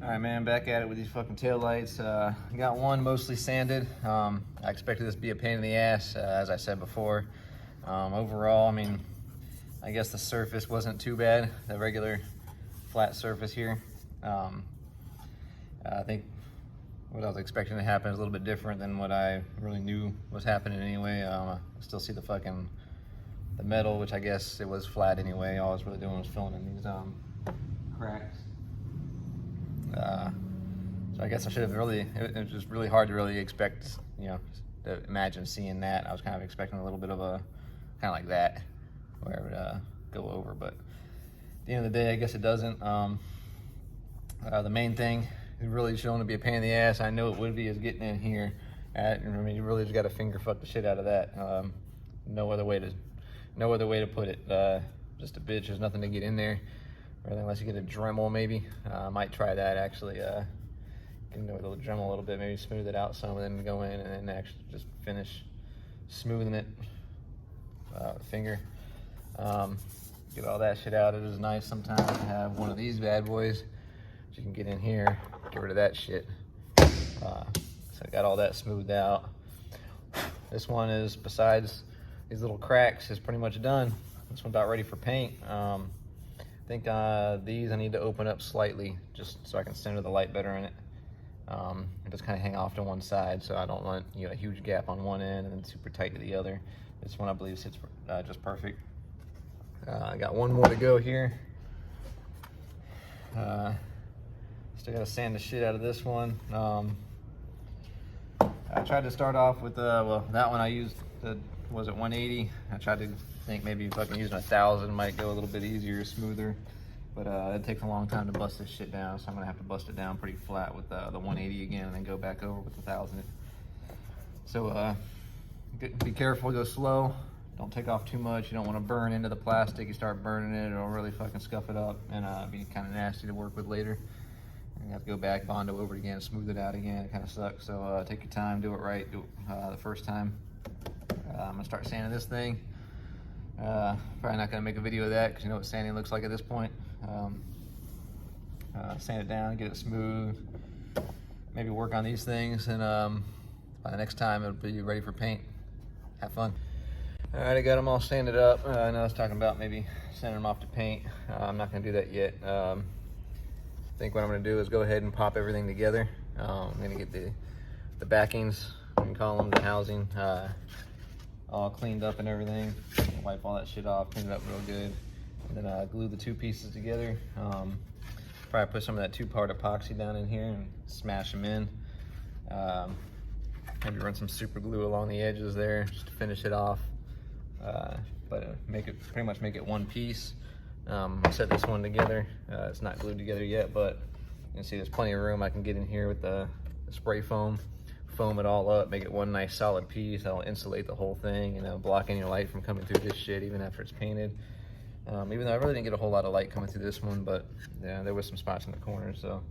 All right, man, back at it with these fucking taillights. Got one mostly sanded. I expected this to be a pain in the ass, as I said before. Overall, I mean, I guess the surface wasn't too bad, the regular flat surface here. I think what I was expecting to happen is a little bit different than what I really knew was happening anyway. I still see the metal, which I guess it was flat anyway. All I was really doing was filling in these cracks. So I guess I should have it was just really hard to really expect, to imagine seeing that. I was kind of expecting a little bit of kind of like that, where it would go over, but at the end of the day, I guess it doesn't. The main thing is really showing to be a pain in the ass. I know it would be, is getting in here. I mean, you really just got to finger fuck the shit out of that. No other way to put it. Just a bitch. There's nothing to get in there. Really, unless you get a Dremel, maybe. I might try that actually. Get into a little Dremel a little bit, maybe smooth it out some, and then go in and then actually just finish smoothing it with a finger. Get all that shit out. It is nice sometimes to have one of these bad boys. You can get in here, get rid of that shit. So I got all that smoothed out. This one is, besides these little cracks, is pretty much done. This one's about ready for paint. I think these I need to open up slightly just so I can center the light better in it. And just kind of hang off to one side so I don't want a huge gap on one end and then super tight to the other. This one I believe sits just perfect. I got one more to go here. Still gotta sand the shit out of this one. I tried to start off with well, that one I used was it 180. I tried to think maybe if I can use 1,000 might go a little bit easier, smoother, but it takes a long time to bust this shit down, so I'm gonna have to bust it down pretty flat with the 180 again and then go back over with 1,000. So be careful, go slow, don't take off too much. You don't want to burn into the plastic. You start burning it, it'll really fucking scuff it up and be kind of nasty to work with later. And you have to go back, bondo over it again, smooth it out again. It kind of sucks. So take your time, do it right, do it the first time. I'm gonna start sanding this thing. Probably not gonna make a video of that because you know what sanding looks like at this point. Sand it down, get it smooth. Maybe work on these things, and by the next time it'll be ready for paint. Have fun. All right, I got them all sanded up. I know I was talking about maybe sending them off to paint. I'm not gonna do that yet. I think what I'm gonna do is go ahead and pop everything together. I'm gonna get the backings, you can call them, the housing, all cleaned up and everything. Wipe all that shit off, clean it up real good, and then glue the two pieces together. Probably put some of that 2-part epoxy down in here and smash them in. Maybe run some super glue along the edges there just to finish it off. But pretty much make it one piece. I'll set this one together. It's not glued together yet, but you can see there's plenty of room. I can get in here with the spray foam it all up, make it one nice solid piece. That'll insulate the whole thing, block any light from coming through this shit even after it's painted. Even though I really didn't get a whole lot of light coming through this one, but yeah, there was some spots in the corners, so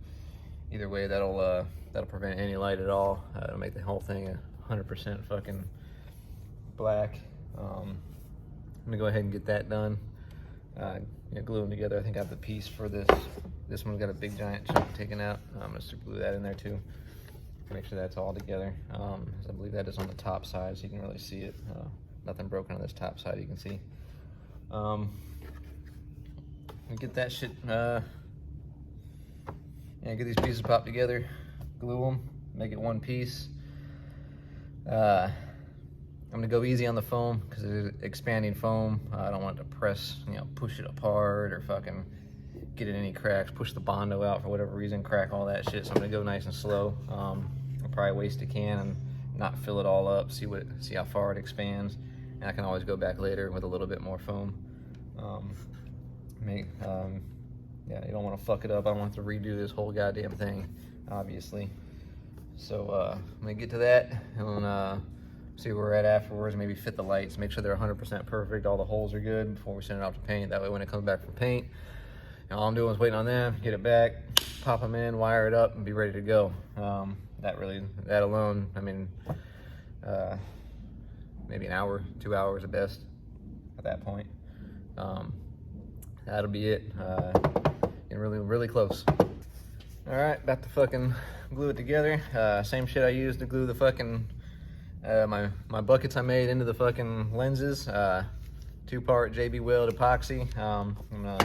either way that'll prevent any light at all. It'll make the whole thing 100% fucking black. I'm gonna go ahead and get that done. Glue them together. I think I have the piece for this. This one's got a big giant chunk taken out. I'm gonna super glue that in there too. Make sure that's all together. I believe that is on the top side, so you can really see it. Nothing broken on this top side, you can see. Get that shit. Get these pieces popped together, glue them, make it one piece. I'm gonna go easy on the foam because it's expanding foam. I don't want it to press, push it apart or fucking get in any cracks, push the bondo out for whatever reason, crack all that shit. So I'm gonna go nice and slow. I'll probably waste a can and not fill it all up, see how far it expands. And I can always go back later with a little bit more foam. Yeah, you don't want to fuck it up. I don't want to redo this whole goddamn thing, obviously. So I'm gonna get to that and see where we're at afterwards. Maybe fit the lights, make sure they're 100% perfect, all the holes are good before we send it off to paint. That way when it comes back from paint, all I'm doing is waiting on them, get it back, pop them in, wire it up, and be ready to go. That alone, I mean, maybe an hour, 2 hours at best at that point. That'll be it. Getting really close. All right, about to fucking glue it together. Same shit I used to glue the fucking, my buckets I made into the fucking lenses. 2-part JB Weld epoxy. I'm gonna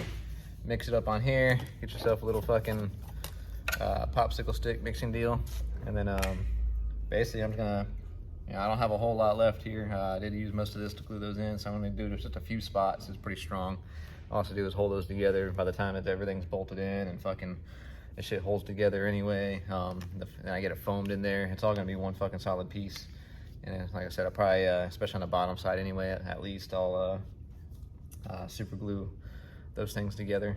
mix it up on here. Get yourself a little fucking popsicle stick mixing deal. And then basically I'm gonna, I don't have a whole lot left here. I did use most of this to glue those in, so I'm gonna do just a few spots. It's pretty strong. All I have to do is hold those together. By the time that everything's bolted in and fucking the shit holds together anyway, then I get it foamed in there. It's all gonna be one fucking solid piece. And like I said, I'll probably, especially on the bottom side anyway, at least I'll super glue those things together.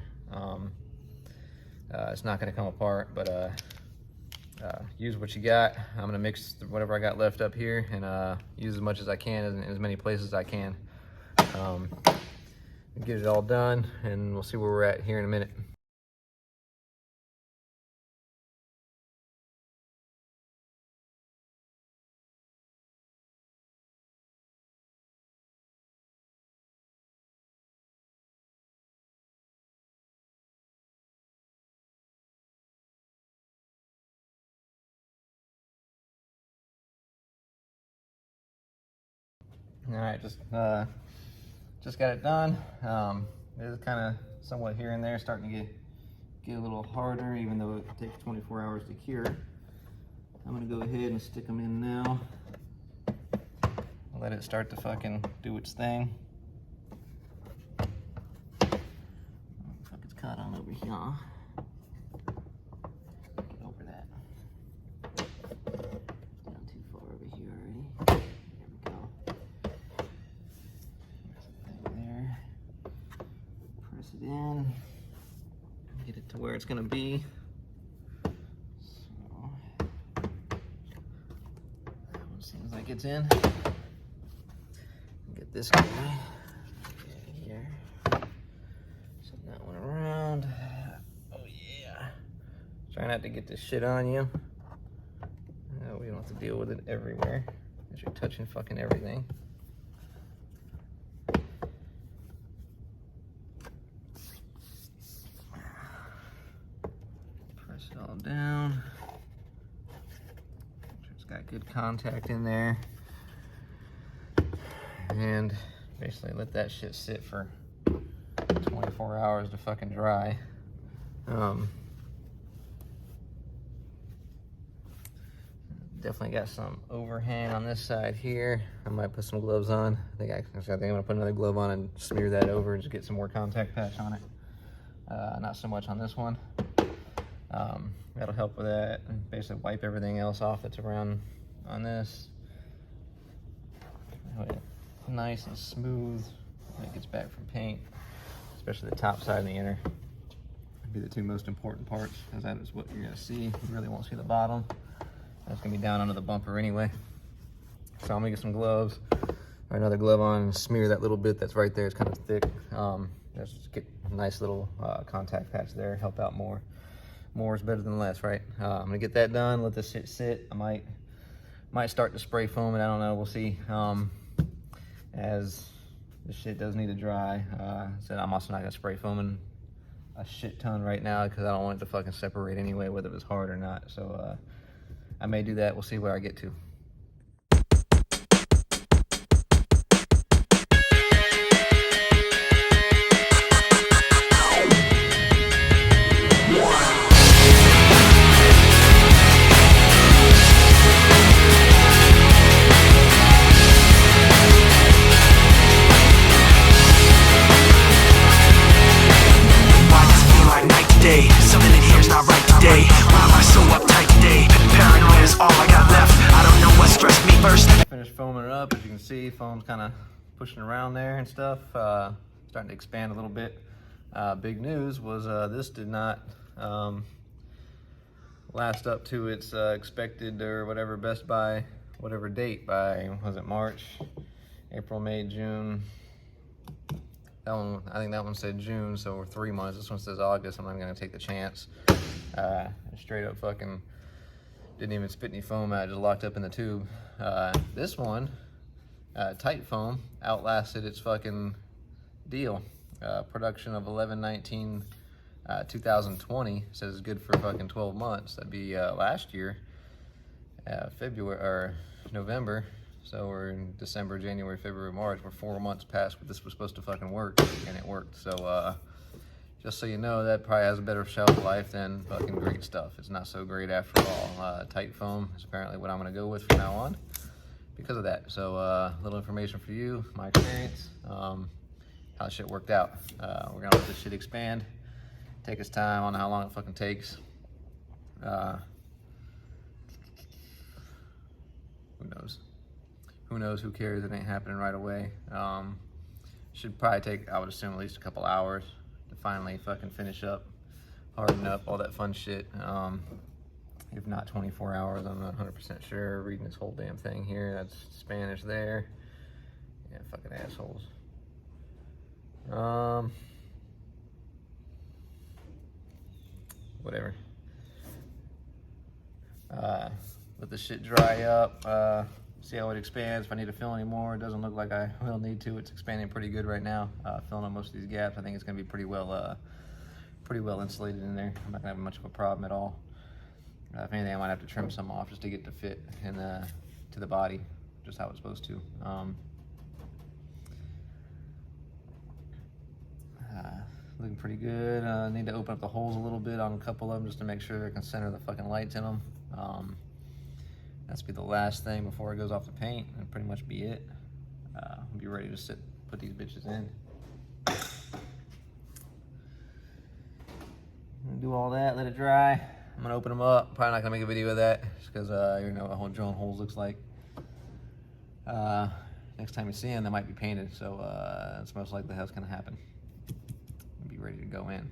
It's not gonna come apart, but use what you got. I'm gonna mix whatever I got left up here and use as much as I can in as many places as I can. Get it all done, and we'll see where we're at here in a minute. All right, just got it done. It is kind of somewhat here and there, starting to get a little harder, even though it takes 24 hours to cure. I'm gonna go ahead and stick them in now. Let it start to fucking do its thing. Oh, fuck, it's caught on over here. Get over that. Down too far over here already. There we go. There. Press it in. Get it to where it's gonna be. So that one seems like it's in. Get this guy here. Set that one around. Oh yeah. Try not to get this shit on you. We don't have to deal with it everywhere, as you're touching fucking everything. Press it all down. Make sure it's got good contact in there. And basically let that shit sit for 24 hours to fucking dry. Definitely got some overhang on this side here. I might put some gloves on. I think I'm gonna put another glove on and smear that over and just get some more contact patch on it. Not so much on this one. That'll help with that. And basically wipe everything else off that's around on this. Nice and smooth when it gets back from paint, especially the top side and the inner. Be the two most important parts, because that is what you're gonna see. You really won't see the bottom. That's gonna be down under the bumper anyway. So I'm gonna get some gloves or another glove on and smear that little bit that's right there. It's kind of thick. Just get a nice little contact patch there. Help out more. More is better than less, right? I'm gonna get that done. Let this shit sit. I might start to spray foam it. I don't know. We'll see. As this shit does need to dry. So I'm also not gonna spray foaming a shit ton right now because I don't want it to fucking separate anyway, whether it's hard or not. So I may do that. We'll see where I get to. Finished foaming it up. As you can see, foam's kind of pushing around there and stuff. Starting to expand a little bit. Big news was this did not last up to its expected or whatever Best by whatever date. By, was it March, April, May, June? That one, I think that one said June, so we're 3 months. This one says August. I'm not gonna take the chance. Straight up fucking didn't even spit any foam out, just locked up in the tube. This one, tight foam, outlasted its fucking deal. Production of 11/19 2020 says it's good for fucking 12 months. That'd be last year, February or November. So we're in December, January, February, March. We're 4 months past what this was supposed to fucking work, and it worked. So just so you know, that probably has a better shelf life than fucking great stuff. It's not so great after all. Tight foam is apparently what I'm gonna go with from now on because of that. So little information for you, my experience, how shit worked out. We're gonna let this shit expand, take its time. I don't know how long it fucking takes. Who knows? Who knows? Who cares? It ain't happening right away. Should probably take, I would assume, at least a couple hours to finally fucking finish up, harden up, all that fun shit. If not 24 hours, I'm not 100% sure. Reading this whole damn thing here, that's Spanish there. Yeah, fucking assholes. Whatever. Let the shit dry up. See how it expands. If I need to fill any more, it doesn't look like I will need to. It's expanding pretty good right now. Filling up most of these gaps. I think it's gonna be pretty well insulated in there. I'm not gonna have much of a problem at all. If anything, I might have to trim some off just to get the fit in to the body, just how it's supposed to. Looking pretty good. Need to open up the holes a little bit on a couple of them just to make sure they can center the fucking lights in them. That's be the last thing before it goes off the paint, and pretty much be it. I'll be ready to put these bitches in. Do all that, let it dry. I'm gonna open them up. Probably not gonna make a video of that, just because you know what drilling holes looks like. Next time you see them, they might be painted, so that's most likely how it's gonna happen. Be ready to go in.